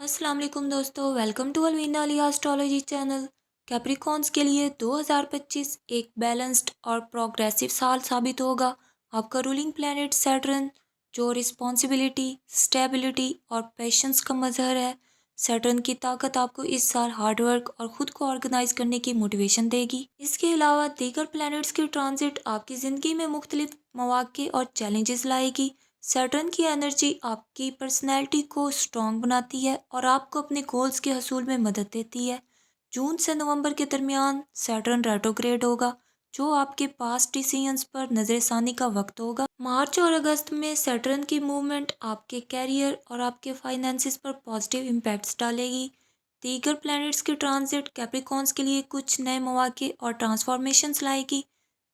अस्सलाम वालेकुम दोस्तों, welcome to Alveena Ali astrology channel. Capricorns के लिए 2025 एक बैलेंस्ड और प्रोग्रेसिव साल साबित होगा। आपका रूलिंग प्लैनेट सैटर्न, जो रिस्पॉन्सिबिलिटी, स्टेबिलिटी और पेशेंस का मजहर है। सैटर्न की ताकत आपको इस साल हार्डवर्क और ख़ुद को ऑर्गेनाइज करने की मोटिवेशन देगी। इसके अलावा दीगर प्लैनेट्स की ट्रांजिट आपकी ज़िंदगी में मुख्तलिफ मौक़े और चैलेंजेस लाएगी। सैटर्न की एनर्जी आपकी पर्सनैलिटी को स्ट्रॉन्ग बनाती है और आपको अपने गोल्स के हसूल में मदद देती है। जून से नवंबर के दरमियान सैटर्न रेट्रोग्रेड होगा, जो आपके पास्ट डिसीजंस पर नज़रसानी का वक्त होगा। मार्च और अगस्त में सैटर्न की मूवमेंट आपके कैरियर और आपके फाइनेंसिस पर पॉजिटिव इम्पैक्ट्स डालेगी। दीगर प्लैनेट्स की ट्रांजिट कैप्रिकॉन्स के लिए कुछ नए मौके और ट्रांसफॉर्मेशंस लाएगी।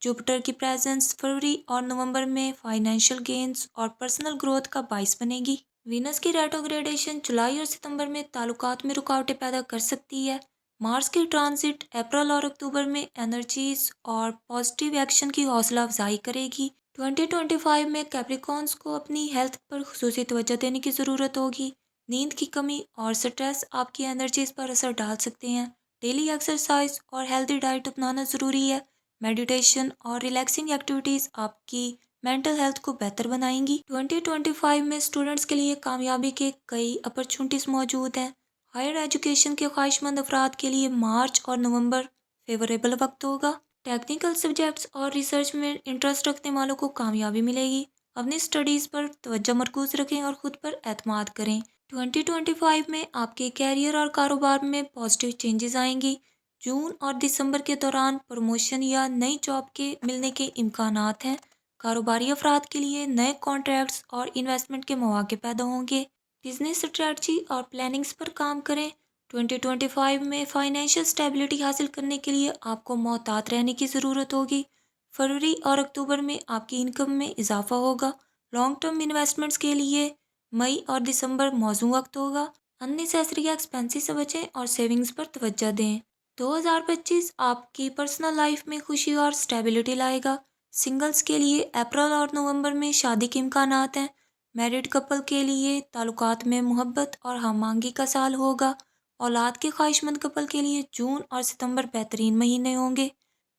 जुपिटर की प्रेजेंस फरवरी और नवंबर में फाइनेंशियल गेन्स और पर्सनल ग्रोथ का बाइस बनेगी। वीनस की रेट्रोग्रेडेशन जुलाई और सितंबर में ताल्लुकात में रुकावटें पैदा कर सकती है। मार्स की ट्रांजिट अप्रैल और अक्टूबर में एनर्जीज और पॉजिटिव एक्शन की हौसला अफजाई करेगी। 2025 में कैप्रिकॉन्स को अपनी हेल्थ पर खुसूसी तवज्जो देने की ज़रूरत होगी। नींद की कमी और स्ट्रेस आपकी एनर्जीज पर असर डाल सकते हैं। डेली एक्सरसाइज और हेल्दी डाइट अपनाना ज़रूरी है। मेडिटेशन और रिलैक्सिंग एक्टिविटीज़ आपकी मेंटल हेल्थ को बेहतर बनाएंगी। 2025 में स्टूडेंट्स के लिए कामयाबी के कई अपॉर्चुनिटीज़ मौजूद हैं। हायर एजुकेशन के ख्वाहिशमंद अफराद के लिए मार्च और नवंबर फेवरेबल वक्त होगा। टेक्निकल सब्जेक्ट्स और रिसर्च में इंटरेस्ट रखने वालों को कामयाबी मिलेगी। अपनी स्टडीज़ पर तवज्जो मरकूज रखें और ख़ुद पर एतमाद करें। 2025 में आपके कैरियर और कारोबार में पॉजिटिव चेंजेस आएंगी। जून और दिसंबर के दौरान प्रमोशन या नई जॉब के मिलने के इम्कानात हैं। कारोबारी अफराद के लिए नए कॉन्ट्रैक्ट्स और इन्वेस्टमेंट के मौके पैदा होंगे। बिजनेस स्ट्रेटजी और प्लानिंग्स पर काम करें। 2025 में फाइनेंशियल स्टेबिलिटी हासिल करने के लिए आपको मोहतात रहने की ज़रूरत होगी। फरवरी और अक्टूबर में आपकी इनकम में इजाफा होगा। लॉन्ग टर्म इन्वेस्टमेंट्स के लिए मई और दिसंबर मौजूद वक्त होगा। अननेसेसरी एक्सपेंसेस से बचें और सेविंग्स पर तवज्जो दें। 2025 आपकी पर्सनल लाइफ में खुशी और स्टेबिलिटी लाएगा। सिंगल्स के लिए अप्रैल और नवंबर में शादी के इम्कानात हैं। मैरिड कपल के लिए ताल्लुकात में मोहब्बत और हमआहंगी का साल होगा। औलाद के ख्वाहिशमंद कपल के लिए जून और सितंबर बेहतरीन महीने होंगे।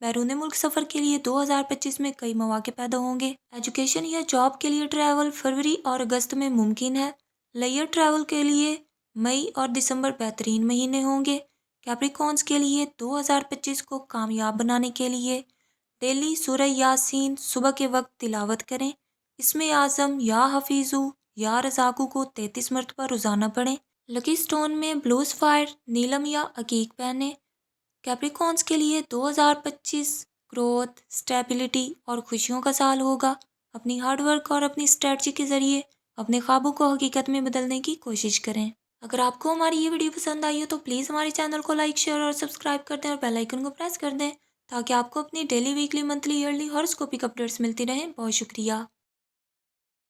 बैरून मुल्क सफ़र के लिए 2025 में कई मौके पैदा होंगे। एजुकेशन या जॉब के लिए ट्रैवल फरवरी और अगस्त में मुमकिन है। लेयर ट्रैवल के लिए मई और दिसंबर बेहतरीन महीने होंगे। कैप्रिकॉन्स के लिए 2025 को कामयाब बनाने के लिए डेली सूरह यासीन सुबह के वक्त तिलावत करें। इसमें आज़म या हफीज़ू या रज़ाकू को 33 मरतबा रोज़ाना पढ़ें। लकी स्टोन में ब्लू सफ़ायर, नीलम या अकीक पहने। कैप्रिकॉन्स के लिए 2025 ग्रोथ, स्टेबिलिटी और खुशियों का साल होगा। अपनी हार्डवर्क और अपनी स्ट्रेटजी के ज़रिए अपने ख्वाबों को हकीकत में बदलने की कोशिश करें। अगर आपको हमारी ये वीडियो पसंद आई हो तो प्लीज़ हमारे चैनल को लाइक, शेयर और सब्सक्राइब कर दें और बेल आइकन को प्रेस कर दें, ताकि आपको अपनी daily, weekly, monthly, yearly horoscopic updates मिलती रहें। बहुत शुक्रिया।